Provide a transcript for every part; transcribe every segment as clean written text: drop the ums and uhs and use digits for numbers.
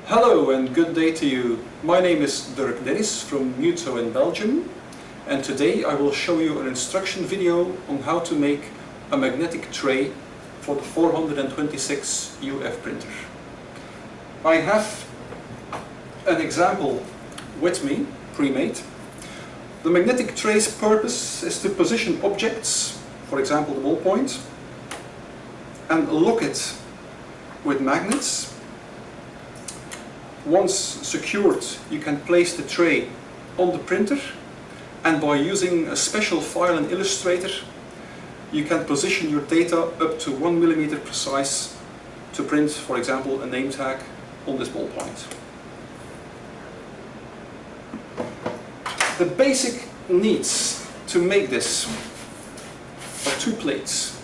Hello and good day to you. My name is Dirk Dennis from Mutoh in Belgium, and today I will show you an instruction video on how to make a magnetic tray for the 426 UF printer. I have an example with me, pre-made. The magnetic tray's purpose is to position objects, for example the ballpoint, and lock it with magnets. Once secured, you can place the tray on the printer, and by using a special file in Illustrator, you can position your data up to 1 mm precise to print, for example, a name tag on this ballpoint. The basic needs to make this are two plates.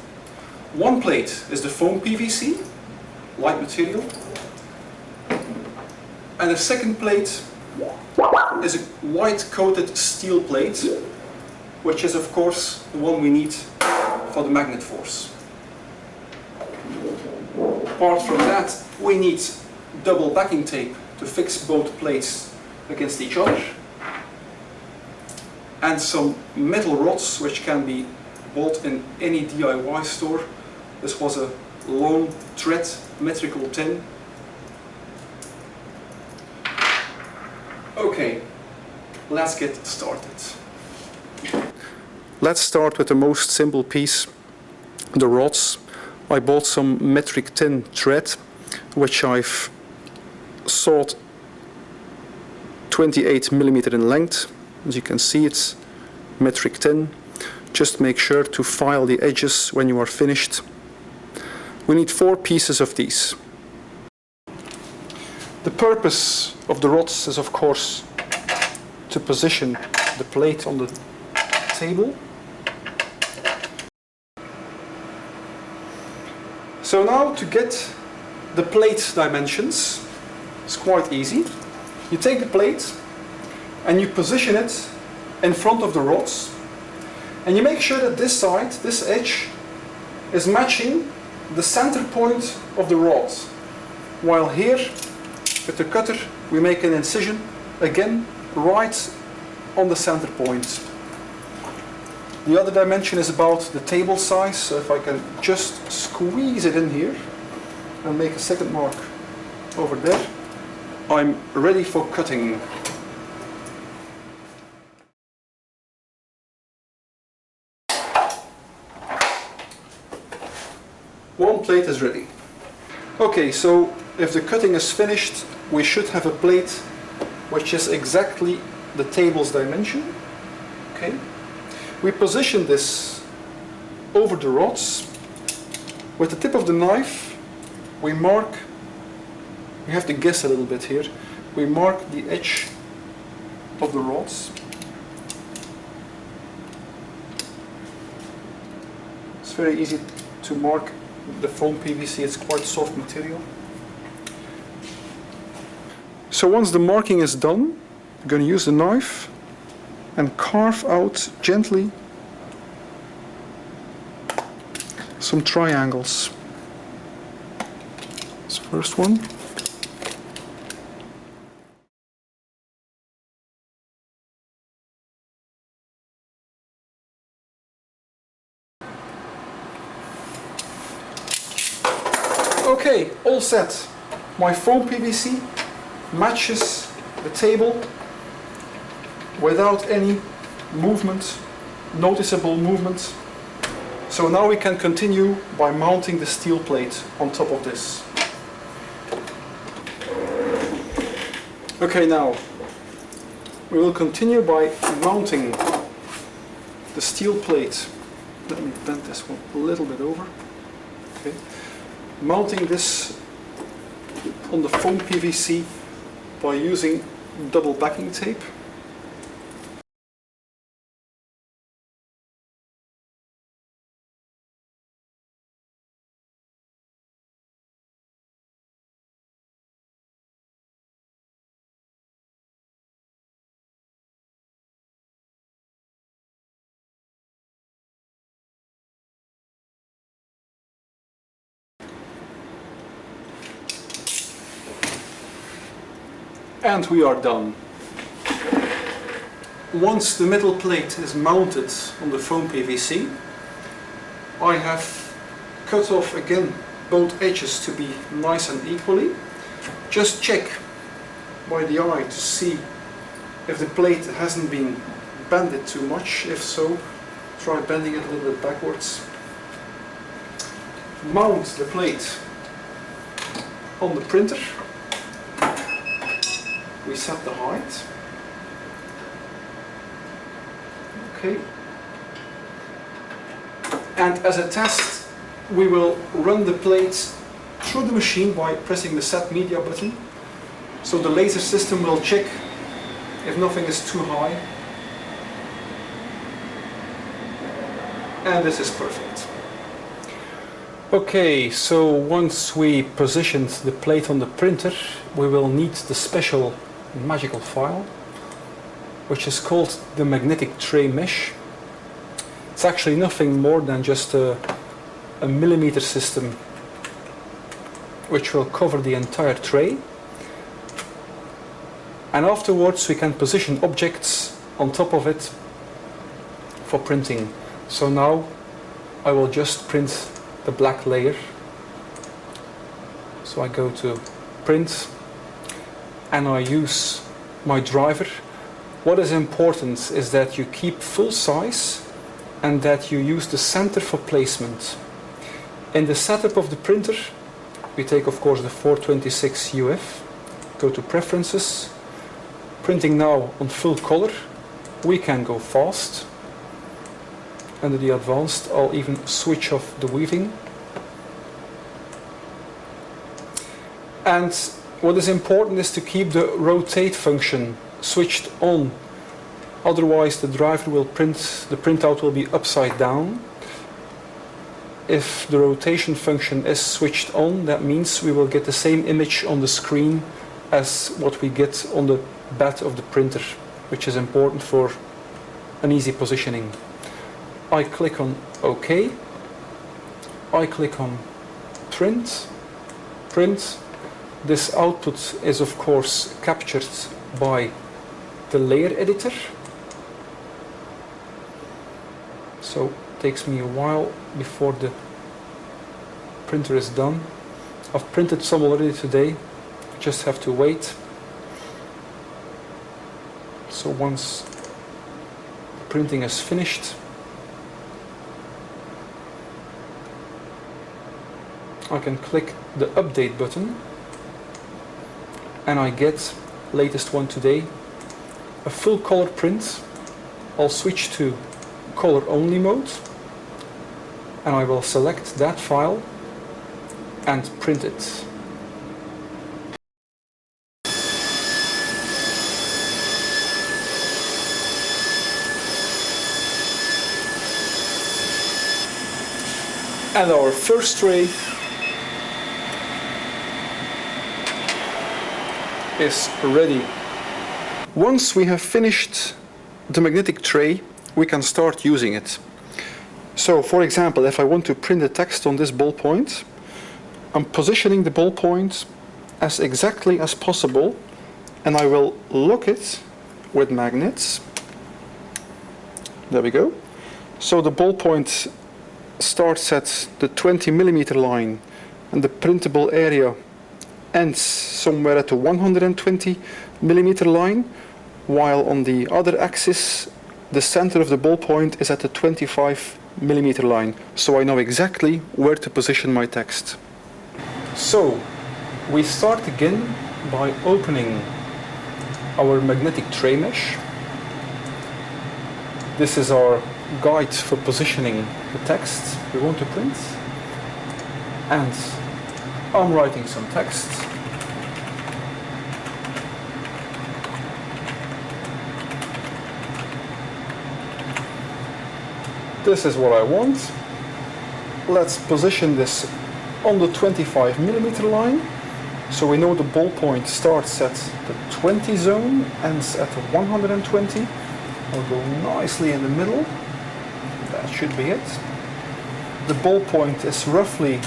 One plate is the foam PVC, light material, and the second plate is a white coated steel plate, which is of course the one we need for the magnet force. Apart from that, we need double backing tape to fix both plates against each other, and some metal rods which can be bought in any DIY store. This was a long thread metrical tin. Okay, let's get started. Let's start with the most simple piece, the rods. I bought some metric tin thread, which I've sawed 28 mm in length. As you can see, it's metric tin. Just make sure to file the edges when you are finished. We need 4 pieces of these. The purpose of the rods is of course to position the plate on the table. So now to get the plate dimensions, it's quite easy. You take the plate and you position it in front of the rods, and you make sure that this side, this edge, is matching the center point of the rod, while here with the cutter we make an incision again right on the center point. The other dimension is about the table size, so if I can just squeeze it in here and make a second mark over there, I'm ready for cutting. One plate is ready. Okay, so if the cutting is finished, we should have a plate which is exactly the table's dimension. Okay, we position this over the rods. With the tip of the knife, we mark, we have to guess a little bit here, we mark the edge of the rods. It's very easy to mark the foam PVC, it's quite soft material. So once the marking is done, I'm going to use the knife and carve out gently some triangles. This first one. Okay, all set. My foam PVC matches the table without any movement, noticeable movement. So now we can continue by mounting the steel plate on top of this. Okay, now we will continue by mounting the steel plate. Let me bend this one a little bit over. Okay. Mounting this on the foam PVC by using double backing tape. And we are done. Once the middle plate is mounted on the foam PVC, I have cut off again both edges to be nice and equally. Just check by the eye to see if the plate hasn't been bended too much. If so, try bending it a little bit backwards. Mount the plate on the printer. We set the height. Okay. And as a test, we will run the plate through the machine by pressing the Set Media button. So the laser system will check if nothing is too high. And this is perfect. Okay, so once we positioned the plate on the printer, we will need the special magical file, which is called the magnetic tray mesh. It's actually nothing more than just a millimeter system which will cover the entire tray. And afterwards we can position objects on top of it for printing. So now I will just print the black layer. So I go to print and I use my driver. What is important is that you keep full size and that you use the center for placement. In the setup of the printer, we take of course the 426 UF, go to preferences, printing now on full color. We can go fast. Under the advanced, I'll even switch off the weaving. And what is important is to keep the rotate function switched on. Otherwise the driver will print, the printout will be upside down. If the rotation function is switched on, that means we will get the same image on the screen as what we get on the bed of the printer, which is important for an easy positioning. I click on OK. I click on print. Print. This output is of course captured by the layer editor. So it takes me a while before the printer is done. I've printed some already today, just have to wait. So once the printing is finished, I can click the update button and I get latest one today, a full color print. I'll switch to color only mode and I will select that file and print it. And our first tray is ready. Once we have finished the magnetic tray, we can start using it. So for example, if I want to print the text on this ballpoint, I'm positioning the ballpoint as exactly as possible and I will lock it with magnets. There we go. So the ballpoint starts at the 20mm line and the printable area ends somewhere at the 120mm line, while on the other axis the center of the ballpoint is at the 25mm line. So I know exactly where to position my text. So we start again by opening our magnetic tray mesh. This is our guide for positioning the text we want to print, and I'm writing some text. This is what I want. Let's position this on the 25mm line. So we know the ballpoint starts at the 20 zone, ends at the 120. I'll go nicely in the middle. That should be it. The ballpoint is roughly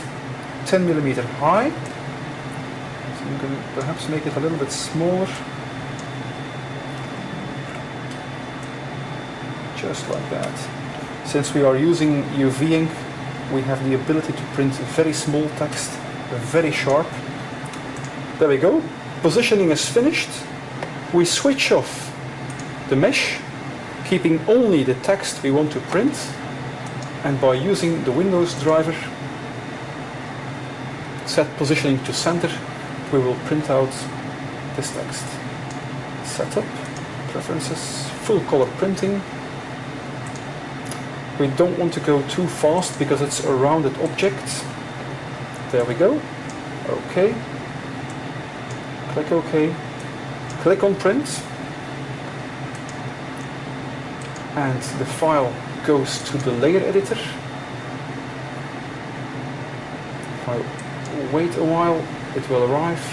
10mm high. So I'm going to perhaps make it a little bit smaller. just like that. Since we are using UV ink, we have the ability to print very small text, very sharp. There we go. Positioning is finished. We switch off the mesh, keeping only the text we want to print, and by using the Windows driver, set positioning to center, we will print out this text. Setup, preferences, full color printing. We don't want to go too fast because it's a rounded object. There we go. OK. Click OK. Click on print. And the file goes to the layer editor. If I wait a while, it will arrive.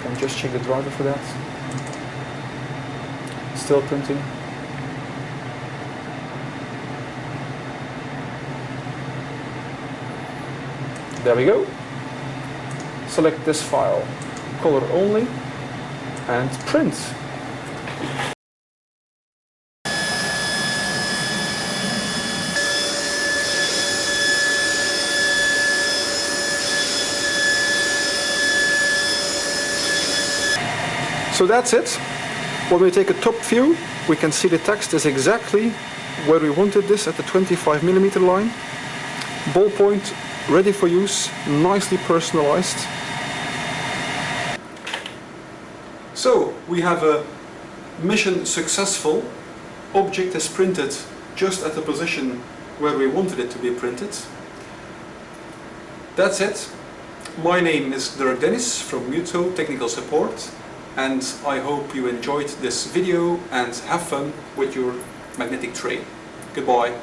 Can just check the driver for that. Still printing. There we go. Select this file, color only, and print. So that's it. When we take a top view, we can see the text is exactly where we wanted this at the 25mm line. Ballpoint, ready for use, nicely personalized. So we have a mission successful. Object is printed just at the position where we wanted it to be printed. That's it. My name is Dirk Dennis from Mutoh Technical Support, and I hope you enjoyed this video and have fun with your magnetic tray. Goodbye.